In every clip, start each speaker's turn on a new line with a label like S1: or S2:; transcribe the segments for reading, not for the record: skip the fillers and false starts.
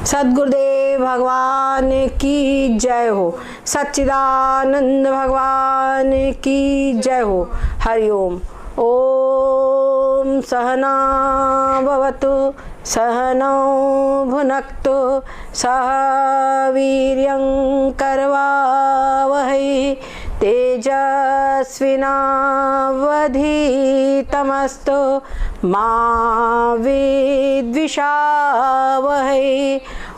S1: सद्गुरुदेव भगवान की जय हो। सच्चिदानंद भगवान की जय हो। हरिओम। ओम सहना भवतु सहनौ भुनक्तु सह वीर्यं करवावहै तेजस्विनावधीतमस्तु मा विद्विषावहै।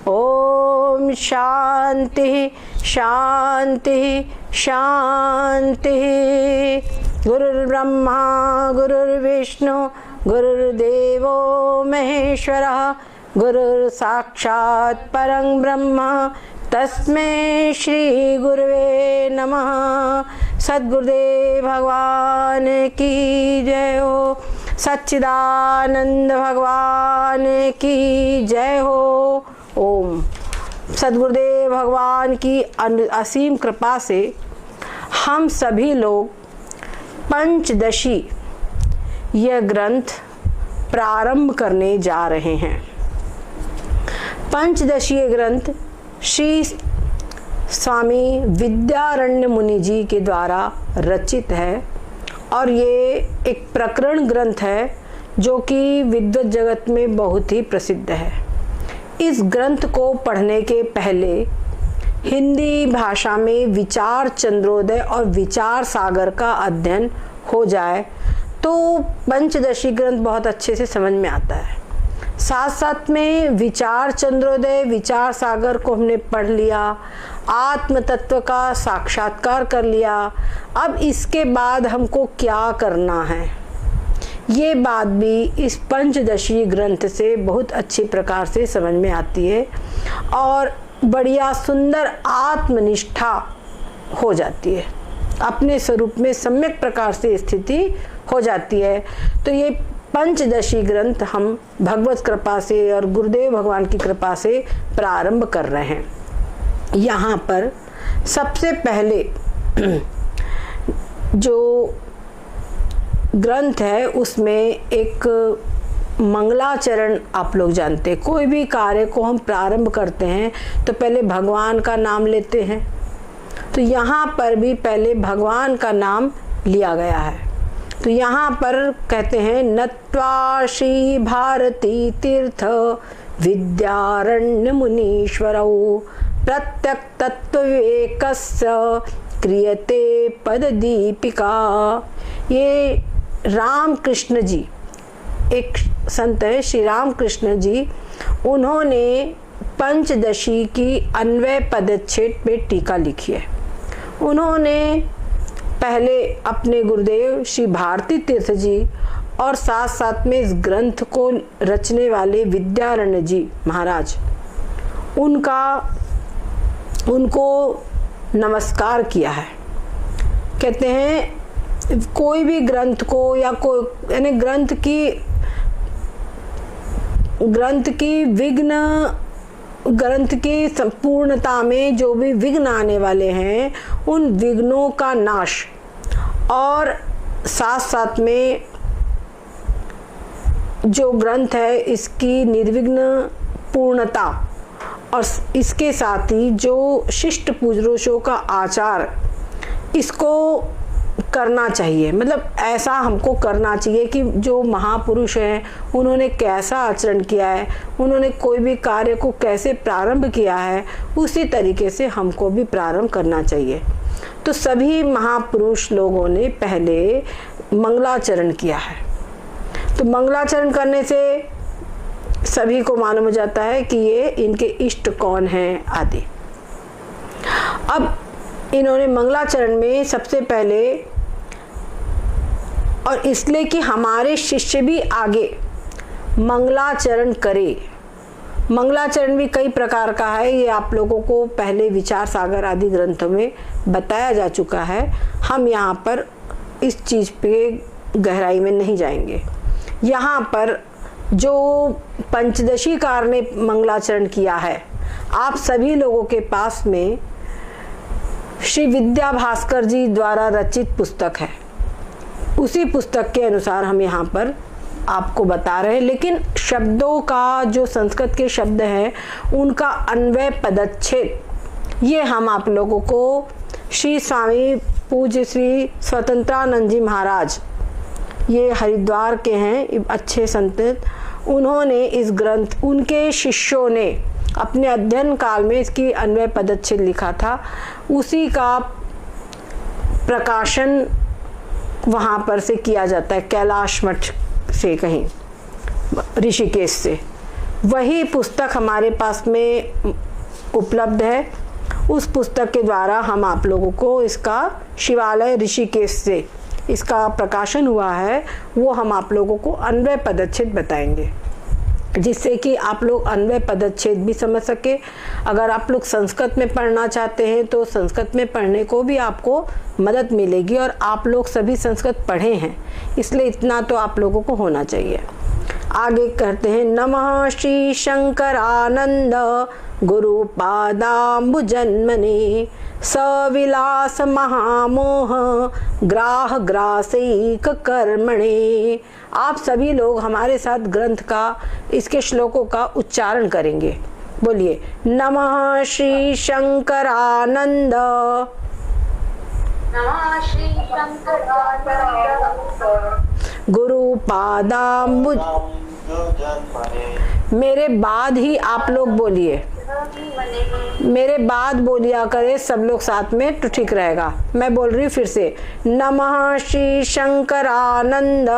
S1: ओम शांति शांति शांति। गुरुर्ब्रह्मा गुरुर्विष्णु गुरुर्देवो महेश्वरः गुरुर्साक्षात् परं ब्रह्म तस्मै श्री गुरुवे नमः। सद्गुरुदेव भगवान की जय हो। सच्चिदानंद भगवान की जय हो। ओम। सद्गुरुदेव भगवान की असीम कृपा से हम सभी लोग पंचदशी यह ग्रंथ प्रारंभ करने जा रहे हैं। पंचदशीय ग्रंथ श्री स्वामी विद्यारण्य मुनि जी के द्वारा रचित है और ये एक प्रकरण ग्रंथ है जो कि विद्वत जगत में बहुत ही प्रसिद्ध है। इस ग्रंथ को पढ़ने के पहले हिंदी भाषा में विचार चंद्रोदय और विचार सागर का अध्ययन हो जाए तो पंचदशी ग्रंथ बहुत अच्छे से समझ में आता है। साथ साथ में विचार चंद्रोदय विचार सागर को हमने पढ़ लिया, आत्म तत्व का साक्षात्कार कर लिया। अब इसके बाद हमको क्या करना है ये बात भी इस पंचदशी ग्रंथ से बहुत अच्छी प्रकार से समझ में आती है और बढ़िया सुंदर आत्मनिष्ठा हो जाती है, अपने स्वरूप में सम्यक प्रकार से स्थिति हो जाती है। तो ये पंचदशी ग्रंथ हम भगवत कृपा से और गुरुदेव भगवान की कृपा से प्रारंभ कर रहे हैं। यहाँ पर सबसे पहले जो ग्रंथ है उसमें एक मंगलाचरण, आप लोग जानते हैं कोई भी कार्य को हम प्रारंभ करते हैं तो पहले भगवान का नाम लेते हैं। तो यहाँ पर भी पहले भगवान का नाम लिया गया है। तो यहाँ पर कहते हैं नत्वा श्री भारती तीर्थ विद्यारण्य मुनीश्वरौ प्रत्यक तत्व विवेकस्य क्रियते पद दीपिका। ये राम कृष्ण जी एक संत है, श्री राम कृष्ण जी, उन्होंने पंचदशी की अन्वय पदच्छेद पे टीका लिखी है। उन्होंने पहले अपने गुरुदेव श्री भारती तीर्थ जी और साथ साथ में इस ग्रंथ को रचने वाले विद्यारण्य जी महाराज उनको नमस्कार किया है। कहते हैं कोई भी ग्रंथ को या कोई यानी ग्रंथ की संपूर्णता में जो भी विघ्न आने वाले हैं उन विघ्नों का नाश और साथ साथ में जो ग्रंथ है इसकी निर्विघ्न पूर्णता और इसके साथ ही जो शिष्ट पुरुषों का आचार इसको करना चाहिए। मतलब ऐसा हमको करना चाहिए कि जो महापुरुष हैं उन्होंने कैसा आचरण किया है, उन्होंने कोई भी कार्य को कैसे प्रारंभ किया है उसी तरीके से हमको भी प्रारंभ करना चाहिए। तो सभी महापुरुष लोगों ने पहले मंगलाचरण किया है। तो मंगलाचरण करने से सभी को मालूम हो जाता है कि ये इनके इष्ट कौन हैं आदि। अब इन्होंने मंगलाचरण में सबसे पहले, और इसलिए कि हमारे शिष्य भी आगे मंगलाचरण करे। मंगलाचरण भी कई प्रकार का है, ये आप लोगों को पहले विचार सागर आदि ग्रंथों में बताया जा चुका है। हम यहाँ पर इस चीज़ पे गहराई में नहीं जाएंगे। यहाँ पर जो पंचदशीकार ने मंगलाचरण किया है, आप सभी लोगों के पास में श्री विद्या भास्कर जी द्वारा रचित पुस्तक है। उसी पुस्तक के अनुसार हम यहाँ पर आपको बता रहे हैं, लेकिन शब्दों का जो संस्कृत के शब्द हैं उनका अन्वय पदच्छेद ये हम आप लोगों को श्री स्वामी पूज्य श्री स्वतंत्रानंद जी महाराज, ये हरिद्वार के हैं, अच्छे संत, उन्होंने इस ग्रंथ, उनके शिष्यों ने अपने अध्ययन काल में इसकी अन्वय पदच्छेद लिखा था, उसी का प्रकाशन वहाँ पर से किया जाता है, कैलाश मठ से, कहीं ऋषिकेश से। वही पुस्तक हमारे पास में उपलब्ध है। उस पुस्तक के द्वारा हम आप लोगों को इसका शिवालय ऋषिकेश से इसका प्रकाशन हुआ है, वो हम आप लोगों को अन्वय पदच्छेद बताएंगे, जिससे कि आप लोग अन्वय पदच्छेद भी समझ सके। अगर आप लोग संस्कृत में पढ़ना चाहते हैं तो संस्कृत में पढ़ने को भी आपको मदद मिलेगी, और आप लोग सभी संस्कृत पढ़े हैं इसलिए इतना तो आप लोगों को होना चाहिए। आगे कहते हैं, नमः श्री शंकरानंद गुरु पादाम्बुजन्मने सविलास महामोह ग्राह ग्रासैक कर्मणे। आप सभी लोग हमारे साथ ग्रंथ का, इसके श्लोकों का उच्चारण करेंगे। बोलिए, नमः श्री शंकरानंद गुरु पादाम्बुज। मेरे बाद ही आप लोग बोलिए, मेरे बाद बोलिया करे सब लोग साथ में तो ठीक रहेगा। मैं बोल रही हूँ फिर से, नमः श्री शंकरानंद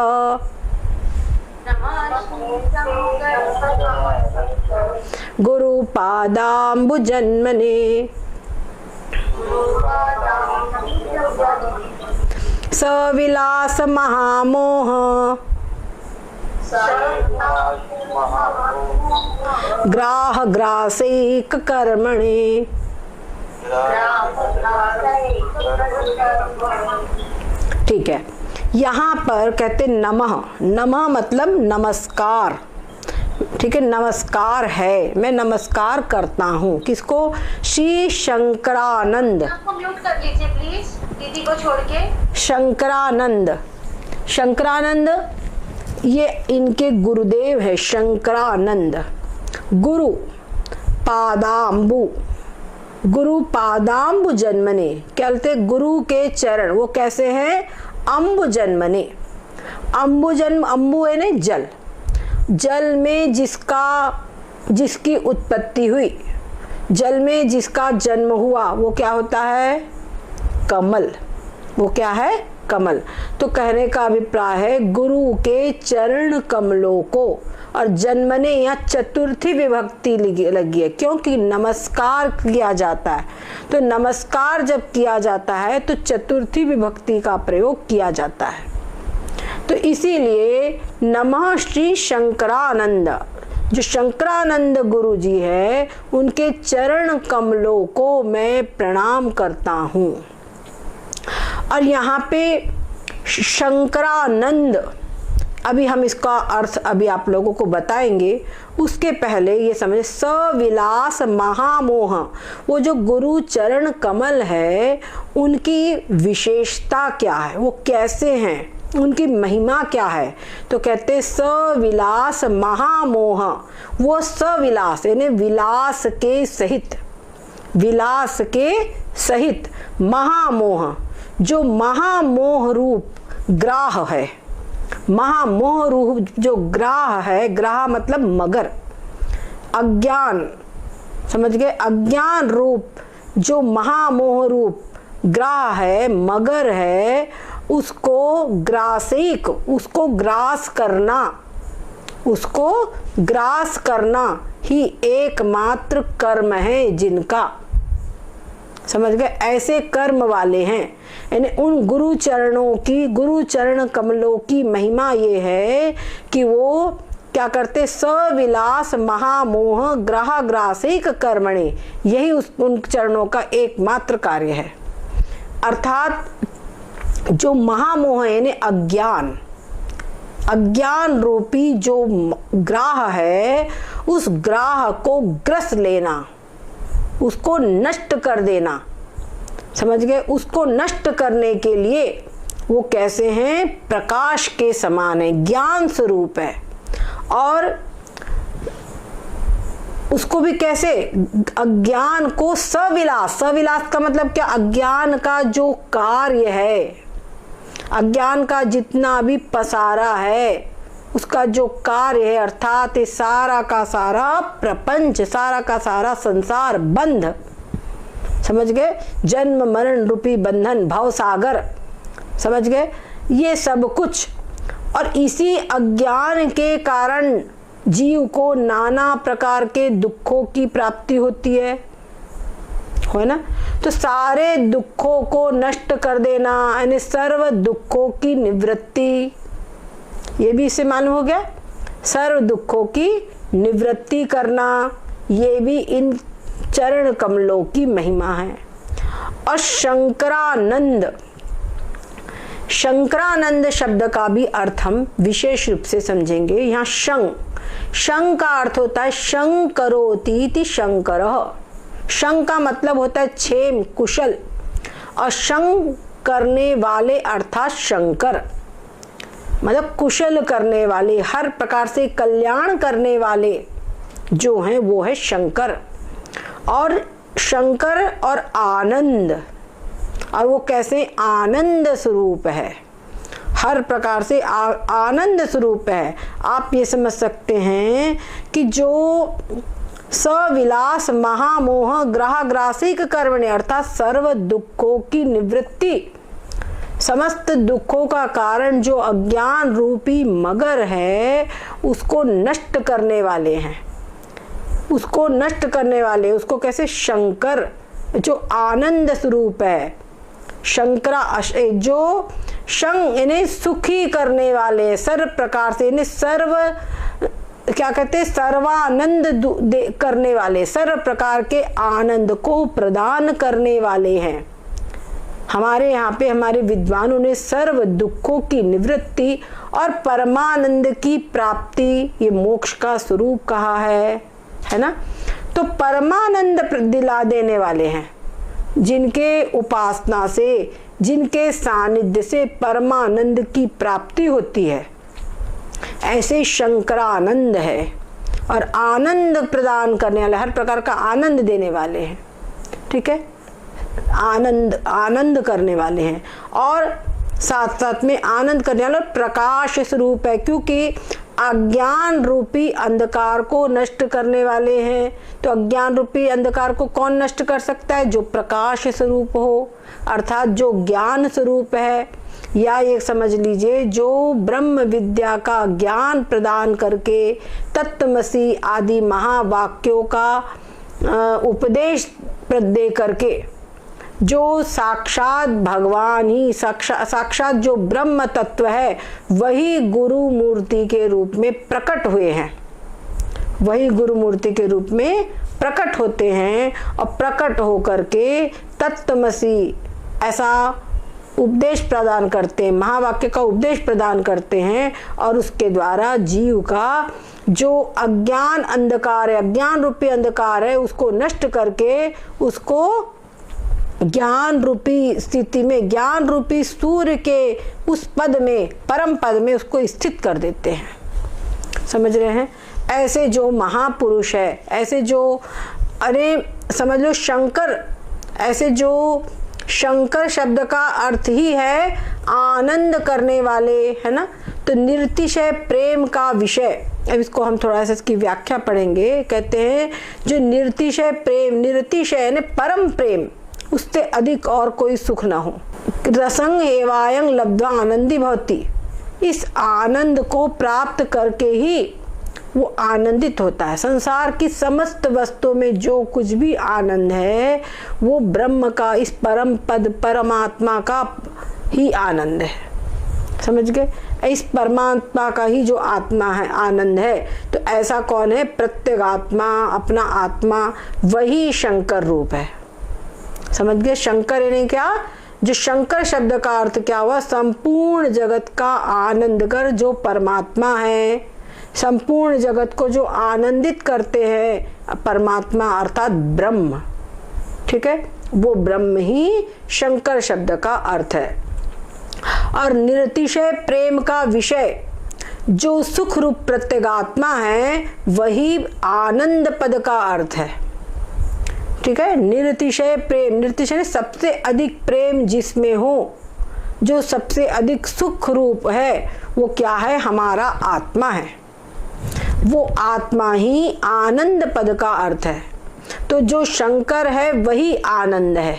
S1: गुरु पादाम्बुजन्मने सविलास महामोह ग्राह ग्रासैक कर्मणे। ठीक है, यहाँ पर कहते नमः, नमः मतलब नमस्कार। ठीक है, नमस्कार है, मैं नमस्कार करता हूँ किसको? श्री शंकरानंद।
S2: म्यूट कर लीजिए प्लीज, दीदी को छोड़ के।
S1: शंकरानंद, शंकरानंद ये इनके गुरुदेव है, शंकरानंद। गुरु पादाम्बु, गुरु पादाम्बु जन्मने, क्या बोलते? गुरु के चरण, वो कैसे हैं? अम्बु जन्मने। अम्बु जन्म, अम्बु है ना जल, जल में जिसकी उत्पत्ति हुई, जल में जिसका जन्म हुआ, वो क्या होता है? कमल। वो क्या है? कमल। तो कहने का अभिप्राय है गुरु के चरण कमलों को, और जन्मने यहाँ चतुर्थी विभक्ति लगी है, क्योंकि नमस्कार किया जाता है। तो नमस्कार जब किया जाता है तो चतुर्थी विभक्ति का प्रयोग किया जाता है। तो इसीलिए नमः श्री शंकरानंद, जो शंकरानंद गुरु जी है, उनके चरण कमलों को मैं प्रणाम करता हूँ। और यहाँ पे शंकरानंद, अभी हम इसका अर्थ अभी आप लोगों को बताएंगे, उसके पहले ये समझे सविलास महामोह, वो जो गुरु चरण कमल है उनकी विशेषता क्या है, वो कैसे हैं, उनकी महिमा क्या है? तो कहते सविलास महामोह, वो सविलास यानी विलास के सहित, विलास के सहित महामोह, जो महामोह रूप ग्राह है, महामोह रूप जो ग्राह है, ग्राह मतलब मगर, अज्ञान, समझ गए? अज्ञान रूप जो महामोह रूप ग्राह है, मगर है, उसको ग्रासिक, उसको ग्रास करना, उसको ग्रास करना ही एकमात्र कर्म है जिनका, समझ गए? ऐसे कर्म वाले हैं, यानी उन गुरु चरणों की, गुरु चरण कमलों की महिमा ये है कि वो क्या करते? सविलास महामोह ग्रह ग्रासिक कर्मणे, यही उन चरणों का एकमात्र कार्य है। अर्थात जो महामोह है यानी अज्ञान, अज्ञान रूपी जो ग्राह है, उस ग्राह को ग्रस लेना, उसको नष्ट कर देना, समझ गए? उसको नष्ट करने के लिए वो कैसे हैं? प्रकाश के समान है, ज्ञान स्वरूप है। और उसको भी कैसे? अज्ञान को सविलास, सविलास का मतलब क्या? अज्ञान का जो कार्य है, अज्ञान का जितना भी पसारा है, उसका जो कार्य है, अर्थात ये सारा का सारा प्रपंच, सारा का सारा संसार बंध, समझ गए? जन्म मरण रूपी बंधन, भव सागर, समझ गए? ये सब कुछ, और इसी अज्ञान के कारण जीव को नाना प्रकार के दुखों की प्राप्ति होती है ना? तो सारे दुखों को नष्ट कर देना, यानी सर्व दुखों की निवृत्ति, ये भी इससे मालूम हो गया। सर्व दुखों की निवृत्ति करना, ये भी इन चरण कमलों की महिमा है। और शंकरानंद, शंकरानंद शब्द का भी अर्थ हम विशेष रूप से समझेंगे। यहाँ शं का अर्थ होता है शंकरोति इति शंकरः। शं का मतलब होता है क्षेम, कुशल, और शं करने वाले अर्थात शंकर, मतलब कुशल करने वाले, हर प्रकार से कल्याण करने वाले जो हैं वो है शंकर। और शंकर और आनंद, और वो कैसे? आनंद स्वरूप है, हर प्रकार से आनंद स्वरूप है। आप ये समझ सकते हैं कि जो सविलास महामोह ग्रह ग्रासिक कर्मण्य, अर्थात सर्व दुखों की निवृत्ति, समस्त दुखों का कारण जो अज्ञान रूपी मगर है, उसको नष्ट करने वाले हैं, उसको नष्ट करने वाले, उसको कैसे? शंकर, जो आनंद स्वरूप है, शंकरा, जो शं यानी सुखी करने वाले, सर्व प्रकार से, यानी सर्व क्या कहते हैं? सर्वानंद करने वाले, सर्व प्रकार के आनंद को प्रदान करने वाले हैं। हमारे यहाँ पे हमारे विद्वानों ने सर्व दुखों की निवृत्ति और परमानंद की प्राप्ति, ये मोक्ष का स्वरूप कहा है ना? तो परमानंद दिला देने वाले हैं, जिनके उपासना से, जिनके सानिध्य से परमानंद की प्राप्ति होती है, ऐसे शंकरानंद है। और आनंद प्रदान करने वाले, हर प्रकार का आनंद देने वाले हैं, ठीक है? आनंद करने वाले हैं, और साथ साथ में आनंद करने वाला प्रकाश स्वरूप है, क्योंकि अज्ञान रूपी अंधकार को नष्ट करने वाले हैं। तो अज्ञान रूपी अंधकार को कौन नष्ट कर सकता है? जो प्रकाश स्वरूप हो, अर्थात जो ज्ञान स्वरूप है, या ये समझ लीजिए जो ब्रह्म विद्या का ज्ञान प्रदान करके तत्त्वमसि आदि महावाक्यों का उपदेश दे करके जो साक्षात भगवान ही, साक्षात जो ब्रह्म तत्व है, वही गुरु मूर्ति के रूप में प्रकट हुए हैं, वही गुरु मूर्ति के रूप में प्रकट होते हैं, और प्रकट होकर के तत्त्वमसि ऐसा उपदेश प्रदान करते हैं, महावाक्य का उपदेश प्रदान करते हैं, और उसके द्वारा जीव का जो अज्ञान अंधकार है, अज्ञान रूपी अंधकार है, उसको नष्ट करके उसको ज्ञान रूपी स्थिति में, ज्ञान रूपी सूर्य के उस पद में, परम पद में उसको स्थित कर देते हैं। समझ रहे हैं? ऐसे जो महापुरुष है, ऐसे जो, अरे समझ लो शंकर, ऐसे जो शंकर शब्द का अर्थ ही है आनंद करने वाले, है ना? तो निर्तिशय प्रेम का विषय, अब इसको हम थोड़ा सा इसकी व्याख्या पढ़ेंगे। कहते हैं जो निर्तिशय प्रेम, निर्तिशय यानी परम प्रेम, उससे अधिक और कोई सुख ना हो। रसंग एवायं लब्ध्वा आनंदी भवति, इस आनंद को प्राप्त करके ही वो आनंदित होता है। संसार की समस्त वस्तुओं में जो कुछ भी आनंद है वो ब्रह्म का, इस परम पद परमात्मा का ही आनंद है। समझ गए? इस परमात्मा का ही जो आत्मा है, आनंद है। तो ऐसा कौन है? प्रत्येगात्मा, अपना आत्मा, वही शंकर रूप है। समझ गए? शंकर यानी क्या? जो शंकर शब्द का अर्थ क्या हुआ? संपूर्ण जगत का आनंद कर जो परमात्मा है, संपूर्ण जगत को जो आनंदित करते हैं परमात्मा अर्थात ब्रह्म, ठीक है? वो ब्रह्म ही शंकर शब्द का अर्थ है। और निरतिशय प्रेम का विषय जो सुख रूप प्रत्यगात्मा है वही आनंद पद का अर्थ है। ठीक है, निरतिशय प्रेम, निरतिशय सबसे अधिक प्रेम जिसमें हो, जो सबसे अधिक सुख रूप है, वो क्या है? हमारा आत्मा है। वो आत्मा ही आनंद पद का अर्थ है। तो जो शंकर है वही आनंद है।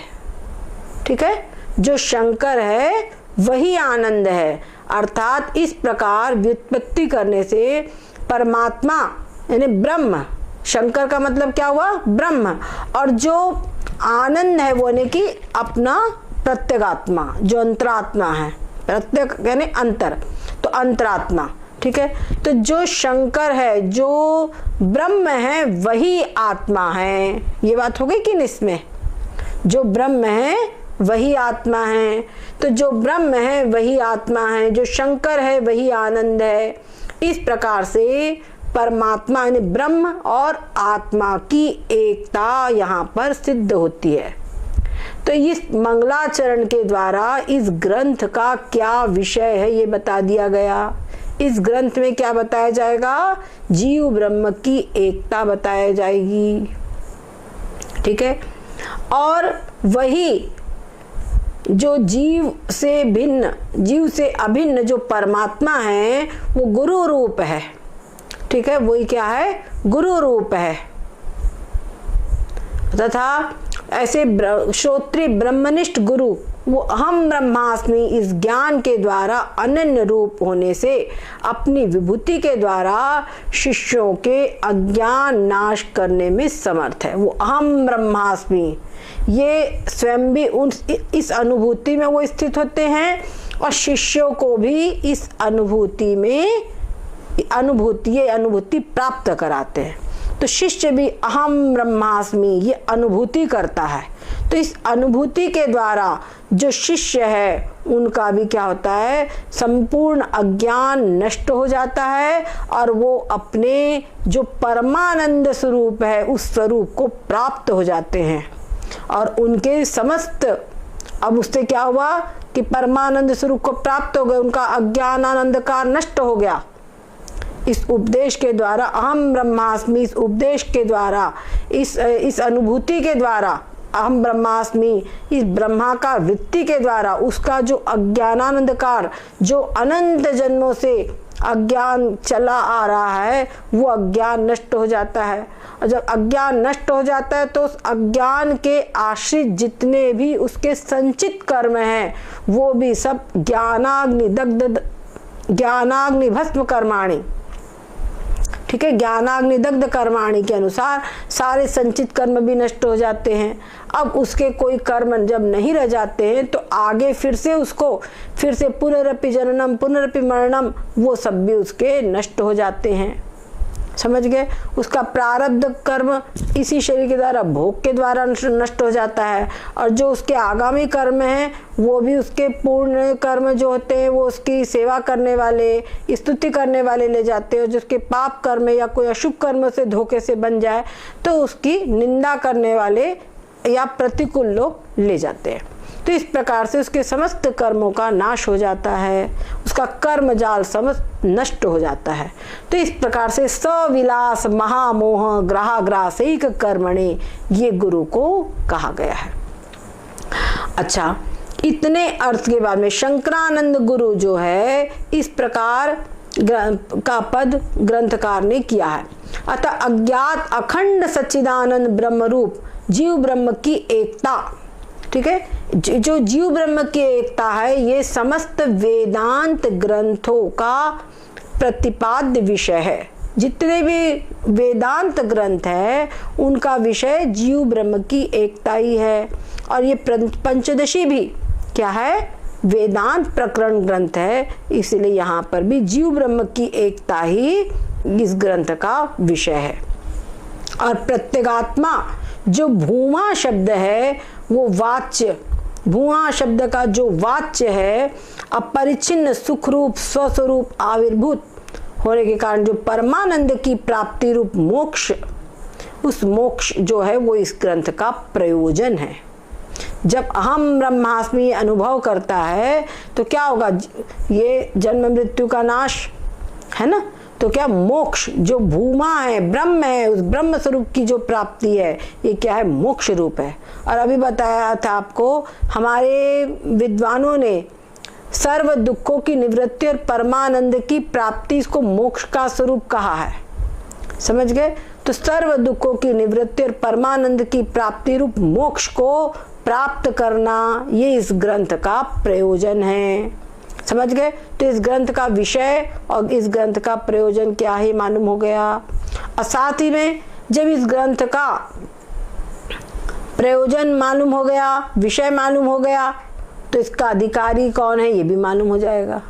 S1: ठीक है, जो शंकर है वही आनंद है। अर्थात इस प्रकार व्युत्पत्ति करने से परमात्मा यानी ब्रह्म, शंकर का मतलब क्या हुआ? ब्रह्म, और जो आनंद है वो यानी कि अपना प्रत्यगात्मा जो अंतरात्मा है, प्रत्यक यानी अंतर, तो अंतरात्मा। ठीक है, तो जो शंकर है, जो ब्रह्म है वही आत्मा है। ये बात हो गई कि नहीं? इसमें जो ब्रह्म है वही आत्मा है। तो जो ब्रह्म है वही आत्मा है, जो शंकर है वही आनंद है। इस प्रकार से परमात्मा यानी ब्रह्म और आत्मा की एकता यहाँ पर सिद्ध होती है। तो इस मंगलाचरण के द्वारा इस ग्रंथ का क्या विषय है ये बता दिया गया। इस ग्रंथ में क्या बताया जाएगा? जीव ब्रह्म की एकता बताई जाएगी। ठीक है, और वही जो जीव से भिन्न, जीव से अभिन्न जो परमात्मा है वो गुरु रूप है। ठीक है, वही क्या है? गुरु रूप है। तथा ऐसे श्रोत्रिय ब्रह्मनिष्ठ गुरु वो अहम ब्रह्मास्मि इस ज्ञान के द्वारा अनन्य रूप होने से अपनी विभूति के द्वारा शिष्यों के अज्ञान नाश करने में समर्थ है। वो अहम ब्रह्मास्मि ये स्वयं भी इस अनुभूति में वो स्थित होते हैं और शिष्यों को भी इस अनुभूति में अनुभूति प्राप्त कराते हैं। तो शिष्य भी अहम ब्रह्मास्मि ये अनुभूति करता है। तो इस अनुभूति के द्वारा जो शिष्य है उनका भी क्या होता है? संपूर्ण अज्ञान नष्ट हो जाता है और वो अपने जो परमानंद स्वरूप है उस स्वरूप को प्राप्त हो जाते हैं। और उनके समस्त, अब उससे क्या हुआ कि परमानंद स्वरूप को प्राप्त हो गए, उनका अज्ञान अंधकार नष्ट हो गया। इस उपदेश के द्वारा, अहम ब्रह्मास्मि इस उपदेश के द्वारा, इस अनुभूति के द्वारा, अहम ब्रह्मास्मि इस ब्रह्मा का वृत्ति के द्वारा उसका जो अज्ञानानंदकार, जो अनंत जन्मों से अज्ञान चला आ रहा है वो अज्ञान नष्ट हो जाता है। और जब अज्ञान नष्ट हो जाता है तो उस अज्ञान के आश्रित जितने भी उसके संचित कर्म हैं वो भी सब ज्ञानाग्नि भस्म कर्माणि, ठीक है, ज्ञानाग्नि दग्ध कर्माणि के अनुसार सारे संचित कर्म भी नष्ट हो जाते हैं। अब उसके कोई कर्म जब नहीं रह जाते हैं तो आगे फिर से पुनरपि जननम पुनरपि मरणम वो सब भी उसके नष्ट हो जाते हैं। समझ गए? उसका प्रारब्ध कर्म इसी शरीर के द्वारा भोग के द्वारा नष्ट हो जाता है और जो उसके आगामी कर्म हैं वो भी उसके पूर्ण कर्म जो होते हैं वो उसकी सेवा करने वाले, स्तुति करने वाले ले जाते हैं। जिसके पाप कर्म या कोई अशुभ कर्म से धोखे से बन जाए तो उसकी निंदा करने वाले या प्रतिकूल लोग ले जाते हैं। तो इस प्रकार से उसके समस्त कर्मों का नाश हो जाता है, उसका कर्म जाल समस्त नष्ट हो जाता है। तो इस प्रकार से सविलास महामोह ग्रासैक कर्मणे ये गुरु को कहा गया है। अच्छा, इतने अर्थ के बाद में शंकरानंद गुरु जो है इस प्रकार का पद ग्रंथकार ने किया है। अतः अज्ञात अखंड सच्चिदानंद ब्रह्म रूप जीव ब्रह्म की एकता, ठीक है, जो जीव ब्रह्म की एकता है ये समस्त वेदांत ग्रंथों का प्रतिपाद्य विषय है। जितने भी वेदांत ग्रंथ है उनका विषय जीव ब्रह्म की एकता ही है। और ये पंचदशी भी क्या है? वेदांत प्रकरण ग्रंथ है, इसलिए यहाँ पर भी जीव ब्रह्म की एकता ही इस ग्रंथ का विषय है। और प्रत्यगात्मा जो भूमा शब्द है वो वाच्य, भूमा शब्द का जो वाच्य है अपरिचिन्न सुखरूप स्वस्वरूप आविर्भूत होने के कारण जो परमानंद की प्राप्ति रूप मोक्ष, उस मोक्ष जो है वो इस ग्रंथ का प्रयोजन है। जब अहम ब्रह्मास्मि अनुभव करता है तो क्या होगा, ये जन्म मृत्यु का नाश है ना। तो क्या मोक्ष जो भूमा है, ब्रह्म है, उस ब्रह्म स्वरूप की जो प्राप्ति है, ये क्या है, मोक्ष रूप है। और अभी बताया था आपको, हमारे विद्वानों ने सर्व दुखों की निवृत्ति और परमानंद की प्राप्ति, इसको मोक्ष का स्वरूप कहा है, समझ गए। तो सर्व दुखों की निवृत्ति और परमानंद की प्राप्ति रूप मोक्ष को प्राप्त करना, ये इस ग्रंथ का प्रयोजन है, समझ गए। तो इस ग्रंथ का विषय और इस ग्रंथ का प्रयोजन क्या है मालूम हो गया। और साथ ही में जब इस ग्रंथ का प्रयोजन मालूम हो गया, विषय मालूम हो गया, तो इसका अधिकारी कौन है ये भी मालूम हो जाएगा,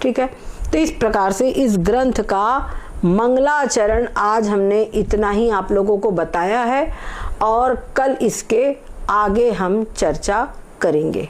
S1: ठीक है। तो इस प्रकार से इस ग्रंथ का मंगलाचरण आज हमने इतना ही आप लोगों को बताया है और कल इसके आगे हम चर्चा करेंगे।